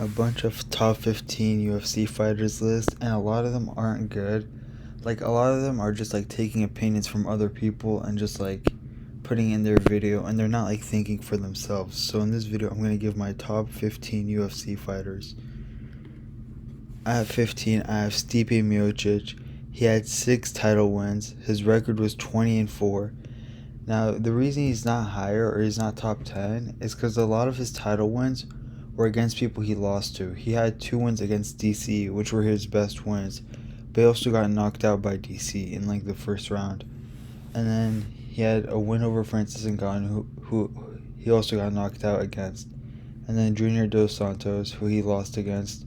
A bunch of top 15 UFC fighters list, and a lot of them aren't good. Like, a lot of them are just like taking opinions from other people and just like putting in their video, and they're not like thinking for themselves. So, in this video, I'm going to give my top 15 UFC fighters. At 15, I have Stipe Miocic. He had 6 title wins. His record was 20-4. Now, the reason he's not higher or he's not top 10 is because a lot of his title wins were against people he lost to. He had 2 wins against DC, which were his best wins, but he also got knocked out by DC in like the first round. And then he had a win over Francis Ngannou, who he also got knocked out against. And then Junior Dos Santos, who he lost against.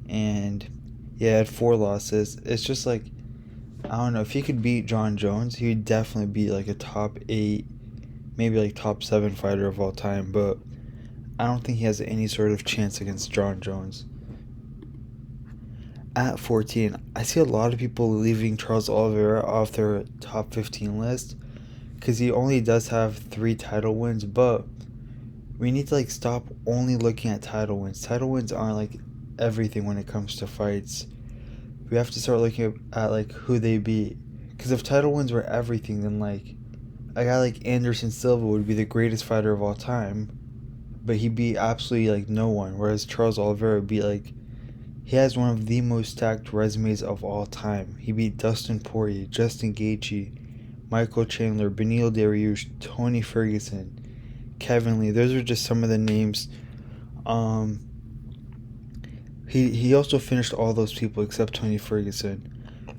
And he had 4 losses. It's just like, I don't know, if he could beat Jon Jones, he would definitely be like a top 8, maybe like top 7 fighter of all time, but I don't think he has any sort of chance against Jon Jones. At 14, I see a lot of people leaving Charles Oliveira off their top 15 list because he only does have 3 title wins, but we need to like stop only looking at title wins. Title wins aren't like everything when it comes to fights. We have to start looking at like who they beat, because if title wins were everything, then like a guy like Anderson Silva would be the greatest fighter of all time, but he beat absolutely like no one, whereas Charles Oliveira beat like, he has one of the most stacked resumes of all time. He beat Dustin Poirier, Justin Gaethje, Michael Chandler, Beneil Dariush, Tony Ferguson, Kevin Lee. Those are just some of the names. He also finished all those people except Tony Ferguson.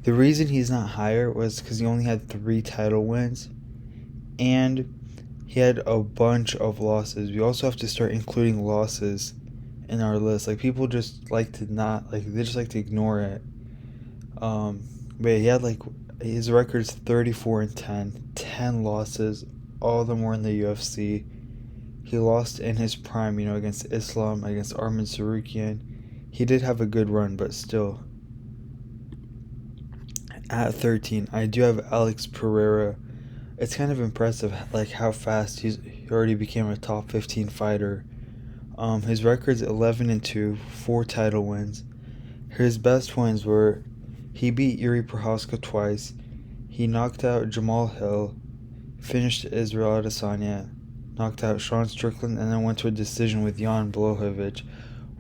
The reason he's not higher was because he only had 3 title wins, and he had a bunch of losses. We also have to start including losses in our list. Like, people just like to not, like, they just like to ignore it. But he had like, his record's 34-10, 10 losses. All of them were in the UFC. He lost in his prime, against Islam, against Arman Tsarukyan. He did have a good run, but still. At 13, I do have Alex Pereira. It's kind of impressive, like, how fast he already became a top 15 fighter. His record's 11-2, 4 title wins. His best wins were, he beat Yuri Prochazka twice, he knocked out Jamal Hill, finished Israel Adesanya, knocked out Sean Strickland, and then went to a decision with Jan Blachowicz,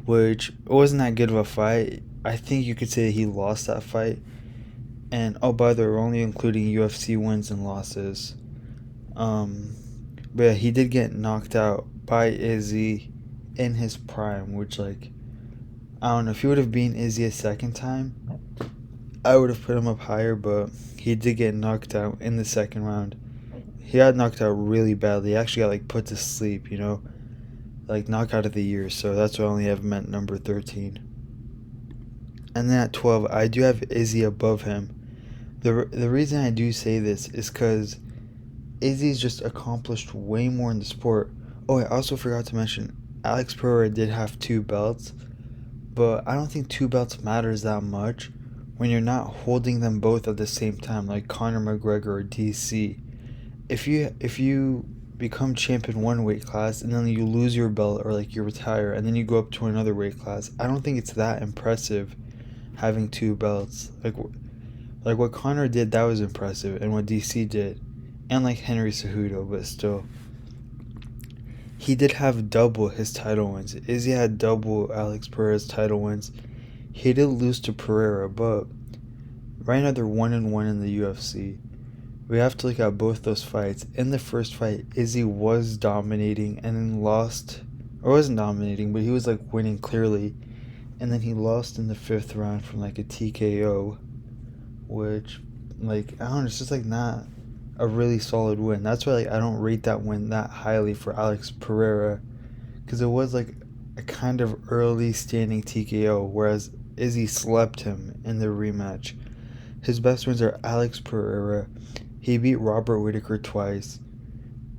which wasn't that good of a fight. I think you could say he lost that fight. And oh, by the way, we're only including UFC wins and losses. But yeah, he did get knocked out by Izzy in his prime, which, like, I don't know, if he would have beaten Izzy a second time, I would have put him up higher, but he did get knocked out in the second round. He got knocked out really badly. He actually got like put to sleep, like knockout of the year. So that's why I only have him at number 13. And then at 12, I do have Izzy above him. The reason I do say this is because Izzy's just accomplished way more in the sport. Oh, I also forgot to mention, Alex Pereira did have 2 belts, but I don't think 2 belts matters that much when you're not holding them both at the same time, like Conor McGregor or DC. If you become champ in one weight class and then you lose your belt, or like you retire and then you go up to another weight class, I don't think it's that impressive having 2 belts. Like what Conor did, that was impressive, and what DC did, and like Henry Cejudo, but still, he did have double his title wins. Izzy had double Alex Pereira's title wins. He did lose to Pereira, but right now they're 1-1 in the UFC. We have to look at both those fights. In the first fight, Izzy was dominating and then lost, or wasn't dominating, but he was like winning clearly, and then he lost in the 5th round from like a TKO, which, like, I don't know, it's just like not a really solid win. That's why, like, I don't rate that win that highly for Alex Pereira, because it was like a kind of early standing TKO, whereas Izzy slept him in the rematch. His best wins are Alex Pereira. He beat Robert Whittaker twice,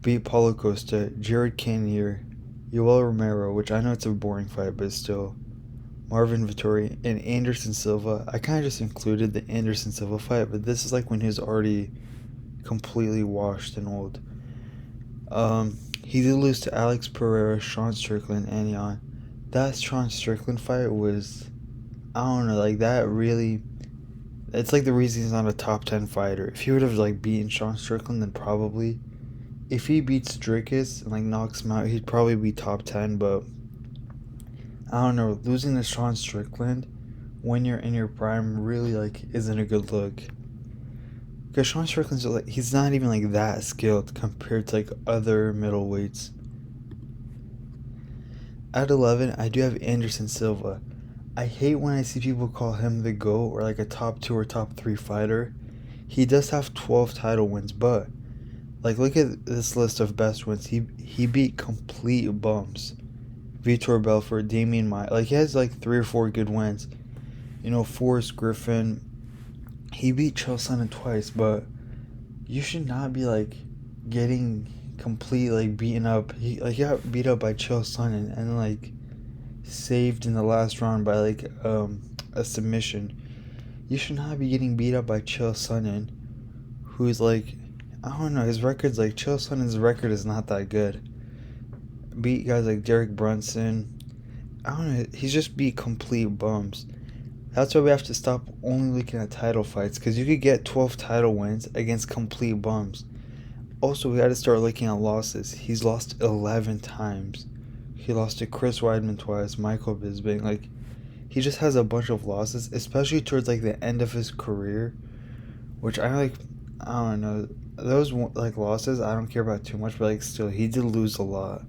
beat Paulo Costa, Jared Cannonier, Yoel Romero, which I know it's a boring fight, but still, Marvin Vettori, and Anderson Silva. I kind of just included the Anderson Silva fight, but this is like when he was already completely washed and old. He did lose to Alex Pereira, Sean Strickland, and Jan. that Sean Strickland fight was, I don't know, like that really. It's like the reason he's not a top 10 fighter. If he would have like beaten Sean Strickland, then probably. If he beats Dricus and like knocks him out, he'd probably be top 10. But I don't know, losing to Sean Strickland when you're in your prime really like isn't a good look. Because Sean Strickland's like, he's not even like that skilled compared to like other middleweights. At 11, I do have Anderson Silva. I hate when I see people call him the GOAT or like a top 2 or top 3 fighter. He does have 12 title wins, but like look at this list of best wins. He beat complete bums. Vitor Belfort, Damian Maia. Like he has like 3 or 4 good wins. You know, Forrest Griffin. He beat Chael Sonnen twice, but you should not be like getting complete like beaten up. He got beat up by Chael Sonnen and like saved in the last round by like a submission. You should not be getting beat up by Chael Sonnen, who's like, I don't know, his record's like, Chael Sonnen's record is not that good. Beat guys like Derek Brunson. I don't know, he's just beat complete bums. That's why we have to stop only looking at title fights, because you could get 12 title wins against complete bums. Also, we got to start looking at losses. He's lost 11 times. He lost to Chris Weidman twice, Michael Bisping. Like, he just has a bunch of losses, especially towards like the end of his career, which I don't know. Those like losses I don't care about too much, but like still, he did lose a lot.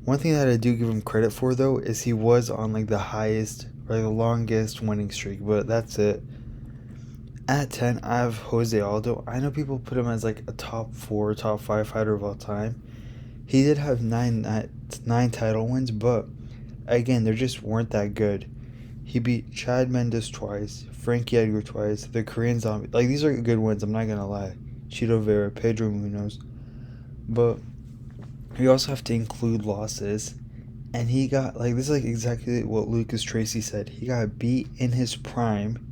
One thing that I do give him credit for though is he was on like the highest or the longest winning streak, but that's it. At 10, I have Jose Aldo. I know people put him as like a top 4, top 5 fighter of all time. He did have nine title wins, but again, they just weren't that good. He beat Chad Mendes twice, Frankie Edgar twice, the Korean Zombie. Like, these are good wins, I'm not gonna lie. Chito Vera, Pedro Munoz. But you also have to include losses. And he got, like, this is like exactly what Lucas Tracy said. He got beat in his prime.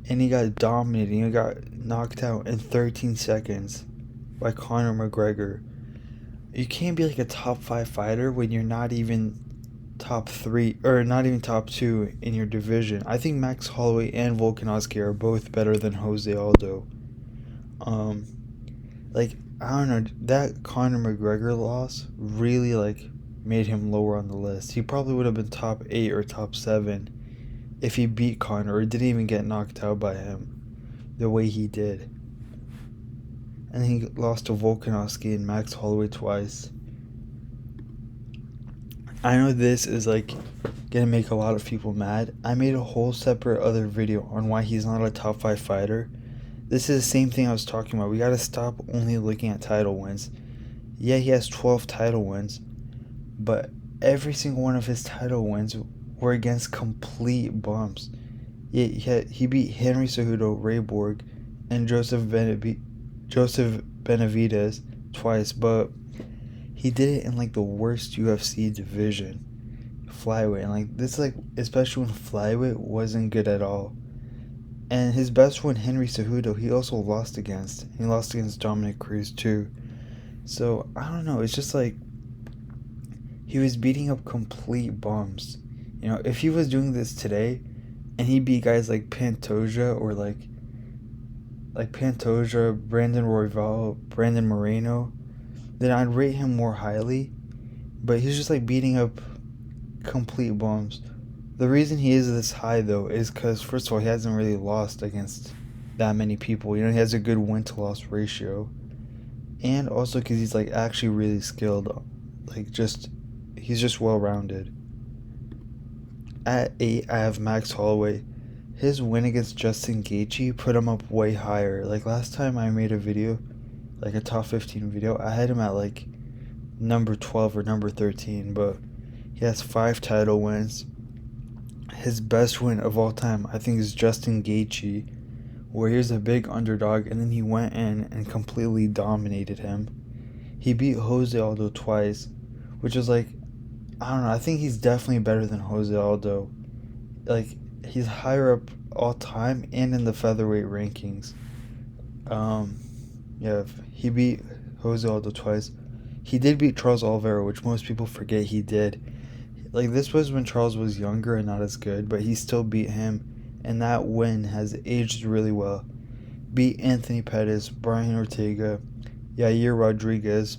And he got dominated. He got knocked out in 13 seconds by Conor McGregor. You can't be like a top 5 fighter when you're not even top 3 or not even top 2 in your division. I think Max Holloway and Volkanovski are both better than Jose Aldo. Like, I don't know, that Conor McGregor loss really like made him lower on the list. He probably would have been top 8 or top 7 if he beat Conor or didn't even get knocked out by him the way he did. And he lost to Volkanovski and Max Holloway twice. I know this is like gonna make a lot of people mad. I made a whole separate other video on why he's not a top 5 fighter. This is the same thing I was talking about. We gotta stop only looking at title wins. Yeah, he has 12 title wins, but every single one of his title wins were against complete bums. Yeah, he beat Henry Cejudo, Ray Borg, and Joseph Benavidez twice, but he did it in like the worst UFC division, flyweight. And like this, like especially when flyweight wasn't good at all. And his best one, Henry Cejudo, he also lost against. He lost against Dominic Cruz too. So I don't know. It's just like he was beating up complete bums. You know, if he was doing this today, and he beat guys like Pantoja or like Pantoja, Brandon Royval, Brandon Moreno, then I'd rate him more highly. But he's just like beating up complete bums. The reason he is this high though is because first of all he hasn't really lost against that many people. You know, he has a good win to loss ratio, and also because he's like actually really skilled. Like he's just well rounded. At 8, I have Max Holloway. His win against Justin Gaethje put him up way higher. Like last time I made a video, like a top 15 video, I had him at like number 12 or number 13, but he has 5 title wins. His best win of all time, I think, is Justin Gaethje, where he was a big underdog and then he went in and completely dominated him. He beat Jose Aldo twice, which is like, I don't know, I think he's definitely better than Jose Aldo. Like, he's higher up all time and in the featherweight rankings. Yeah, he beat Jose Aldo twice. he did beat Charles Oliveira, which most people forget he did. Like, this was when Charles was younger and not as good, but he still beat him, and that win has aged really well. Beat Anthony Pettis, Brian Ortega, Yair Rodriguez,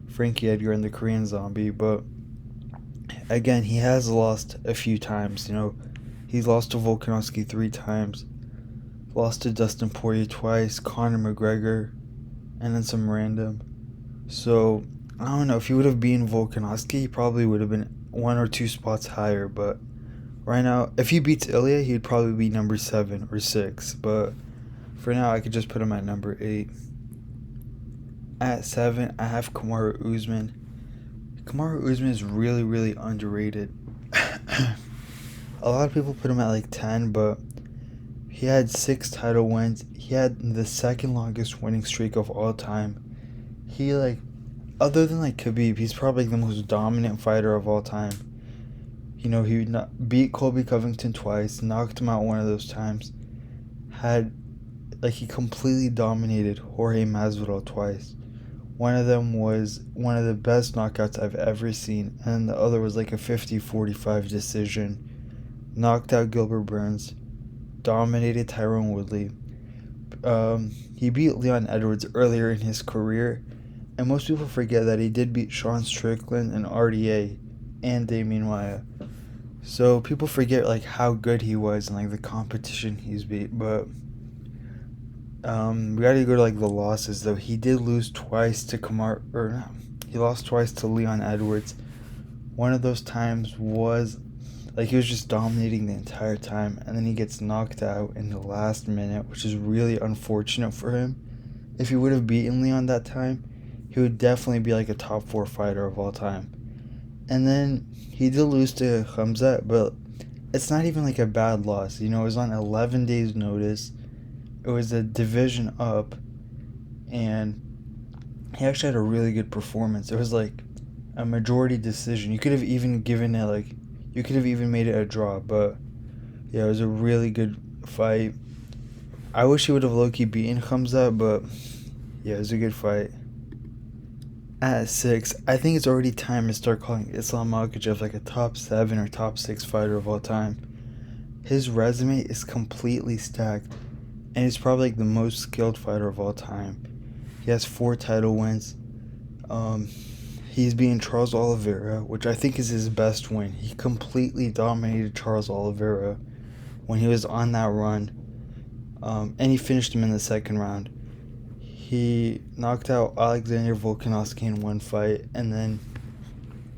Frankie Edgar, and the Korean Zombie, but again, he has lost a few times. He's lost to Volkanovski 3 times, lost to Dustin Poirier twice, Conor McGregor, and then some random. So, I don't know. If he would have beaten Volkanovski, he probably would have been 1 or 2 spots higher. But right now, if he beats Ilya, he'd probably be number 7 or 6. But for now, I could just put him at number 8. At 7, I have Kamaru Usman. Kamaru Usman is really, really underrated. A lot of people put him at like 10, but he had 6 title wins. He had the second longest winning streak of all time. He, other than Khabib, he's probably the most dominant fighter of all time. He beat Colby Covington twice, knocked him out one of those times. He completely dominated Jorge Masvidal twice. One of them was one of the best knockouts I've ever seen, and the other was like a 50-45 decision. Knocked out Gilbert Burns, dominated Tyron Woodley. He beat Leon Edwards earlier in his career, and most people forget that he did beat Sean Strickland and RDA and Damian Maia. So people forget how good he was and the competition he's beat, but we gotta go to the losses though. He did lose twice to he lost twice to Leon Edwards. One of those times was he was just dominating the entire time, and then he gets knocked out in the last minute, which is really unfortunate for him. If he would have beaten Leon that time, he would definitely be a top 4 fighter of all time. And then he did lose to Khamzat, but it's not even a bad loss. It was on 11 days notice. It was a division up, and he actually had a really good performance. It was a majority decision. You could have even given it you could have even made it a draw, but yeah, it was a really good fight. I wish he would have low-key beaten Khamzat, but yeah, it was a good fight. At 6, I think it's already time to start calling Islam Makhachev a top 7 or top 6 fighter of all time. His resume is completely stacked, and he's probably the most skilled fighter of all time. He has 4 title wins. He's beating Charles Oliveira, which I think is his best win. He completely dominated Charles Oliveira when he was on that run, and he finished him in the second round. He knocked out Alexander Volkanovski in one fight, and then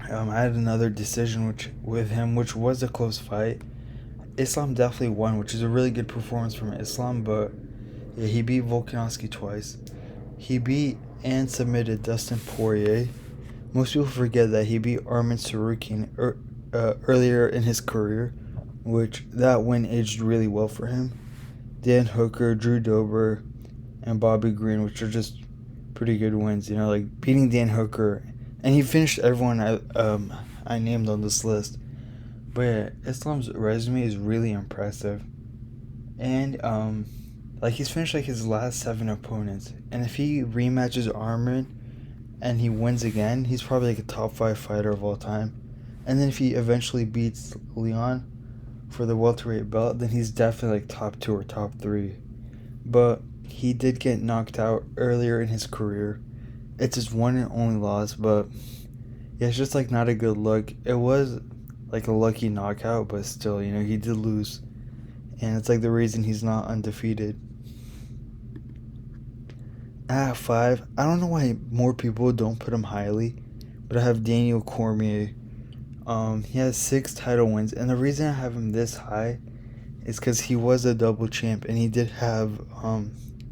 I had another decision with him, which was a close fight. Islam definitely won, which is a really good performance from Islam, but yeah, he beat Volkanovski twice. He beat and submitted Dustin Poirier. Most people forget that he beat Arman Tsarukyan earlier in his career, which that win aged really well for him. Dan Hooker, Drew Dober, and Bobby Green, which are just pretty good wins. Beating Dan Hooker, and he finished everyone I named on this list. But yeah, Islam's resume is really impressive, and he's finished his last 7 opponents, and if he rematches Arman and he wins again, he's probably a top 5 fighter of all time. And then if he eventually beats Leon for the welterweight belt, then he's definitely top 2 or top 3. But he did get knocked out earlier in his career. It's his one and only loss, but yeah, it's just not a good look. It was a lucky knockout, but still, he did lose, and it's the reason he's not undefeated. At 5, I don't know why more people don't put him highly, but I have Daniel Cormier. He has 6 title wins, and the reason I have him this high is because he was a double champ, and he did have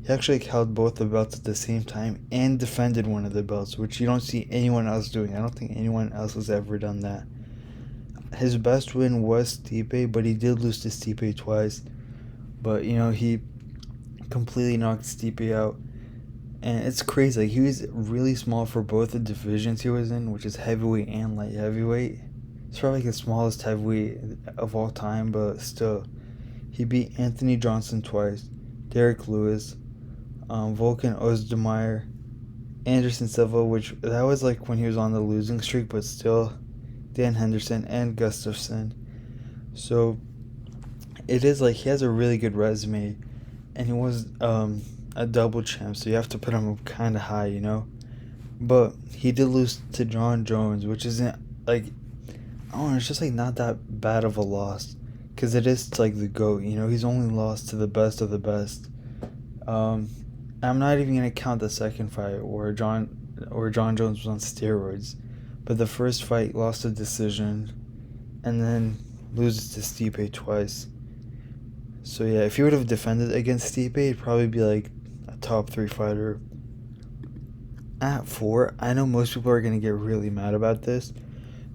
he actually held both the belts at the same time and defended one of the belts, which you don't see anyone else doing. I don't think anyone else has ever done that. His best win was Stipe, but he did lose to Stipe twice. But he completely knocked Stipe out. And it's crazy. He was really small for both the divisions he was in, which is heavyweight and light heavyweight. He's probably the smallest heavyweight of all time, but still. He beat Anthony Johnson twice, Derek Lewis, Volkan Ozdemir, Anderson Silva, which that was like when he was on the losing streak, but still, Dan Henderson and Gustafson. So it is like he has a really good resume, and he was a double champ, so you have to put him up kind of high, you know. But he did lose to John Jones, which isn't like, I don't know, it's just like not that bad of a loss, because it is like the GOAT, you know. He's only lost to the best of the best. Um, I'm not even gonna count the second fight where John Jones was on steroids, but the first fight lost a decision, and then loses to Stipe twice. So yeah, if he would have defended against Stipe, he'd probably be like a top three fighter. At four, I know most people are gonna get really mad about this.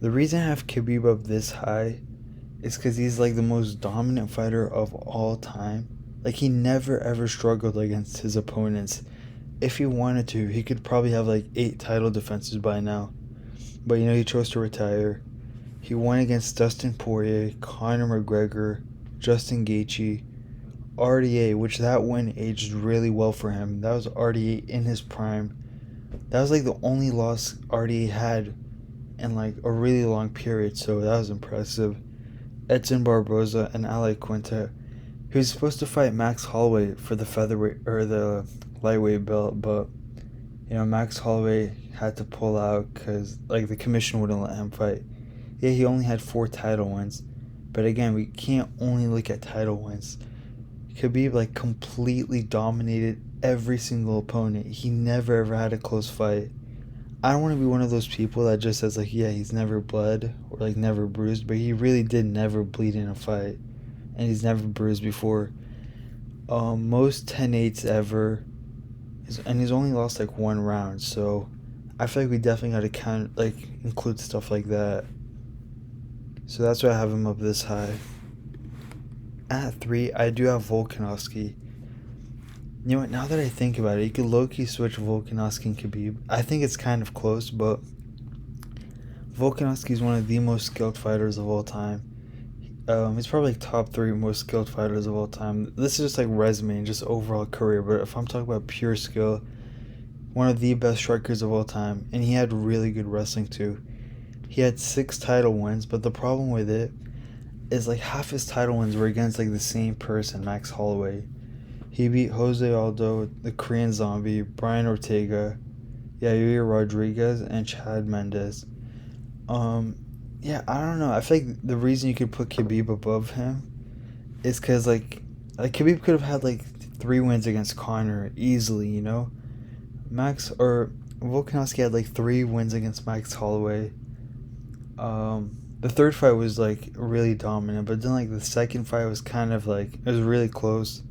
The reason I have Khabib up this high is because he's like the most dominant fighter of all time. Like he never ever struggled against his opponents. If he wanted to, he could probably have like 8 title defenses by now. But you know, he chose to retire. He won against Dustin Poirier, Conor McGregor, Justin Gaethje, RDA, which that win aged really well for him. That was RDA in his prime. That was like the only loss RDA had in like a really long period, so that was impressive. Edson Barboza and Ali Quinta. He was supposed to fight Max Holloway for the featherweight or the lightweight belt, but you know, Max Holloway had to pull out because like the commission wouldn't let him fight. Yeah, he only had 4 title wins, but again, we can't only look at title wins. Khabib like completely dominated every single opponent. He never ever had a close fight. I don't want to be one of those people that just says like, yeah, he's never bled or like never bruised, but he really did never bleed in a fight, and he's never bruised before. Most 10-8s ever, and he's only lost like 1 round. So I feel like we definitely got to include stuff like that. So that's why I have him up this high. At 3, I do have Volkanovski. You know what, now that I think about it, you could low-key switch Volkanovski and Khabib. I think it's kind of close, but Volkanovski is one of the most skilled fighters of all time. He's probably like top 3 most skilled fighters of all time. This is just like resume and just overall career, but if I'm talking about pure skill, one of the best strikers of all time, and he had really good wrestling too. He had 6 title wins, but the problem with it is like half his title wins were against like the same person, Max Holloway. He beat Jose Aldo, the Korean Zombie, Brian Ortega, Yair Rodriguez, and Chad Mendes. Yeah, I don't know. I feel like the reason you could put Khabib above him is because like Khabib could have had like 3 wins against Conor easily, you know. Volkanovski had like 3 wins against Max Holloway. The third fight was like really dominant, but then like the second fight was kind of like it was really close.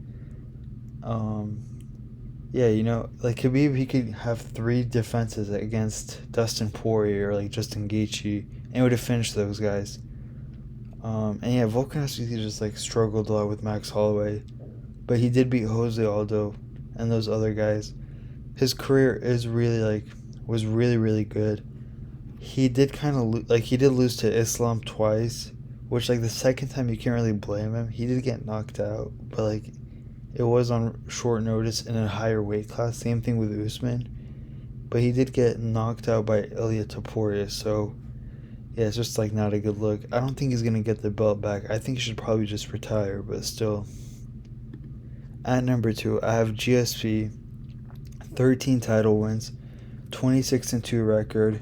Yeah, you know, like Khabib, he could have 3 defenses against Dustin Poirier or like Justin Gaethje, and would have finished those guys. And yeah, Volkanovski just like struggled a lot with Max Holloway, but he did beat Jose Aldo and those other guys. His career is really was really really good. He did kind of he did lose to Islam twice, which like the second time you can't really blame him. He did get knocked out, but like it was on short notice in a higher weight class. Same thing with Usman, but he did get knocked out by Ilia Topuria. So yeah, it's just like not a good look. I don't think he's gonna get the belt back. I think he should probably just retire. But still, at number 2, I have GSP. 13 title wins, 26-2 record.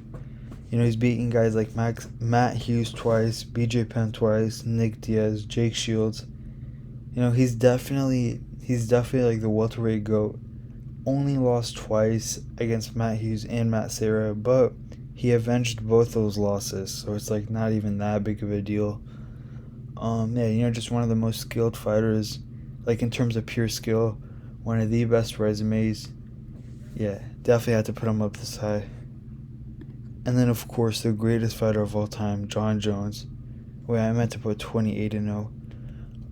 You know, he's beating guys like Matt Hughes twice, BJ Penn twice, Nick Diaz, Jake Shields. You know, he's definitely like the welterweight GOAT. Only lost twice against Matt Hughes and Matt Serra, but he avenged both those losses, so it's like not even that big of a deal. Yeah, you know, just one of the most skilled fighters, like in terms of pure skill, one of the best resumes. Yeah, definitely had to put him up this high. And then, of course, the greatest fighter of all time, John Jones. Wait, I meant to put 28-0.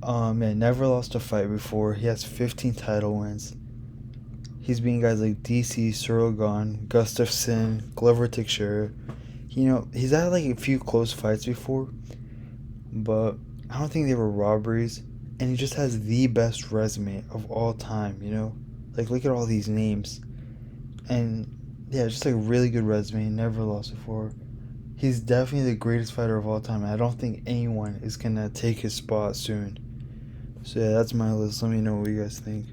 Yeah, never lost a fight before. He has 15 title wins. He's beating guys like DC, Ciryl Gane, Gustafsson, Glover Teixeira. You know, he's had like a few close fights before, but I don't think they were robberies. And he just has the best resume of all time, you know? Like, look at all these names. And Yeah, just like a really good resume. Never lost before. He's definitely the greatest fighter of all time. I don't think anyone is gonna take his spot soon. So yeah, that's my list. Let me know what you guys think.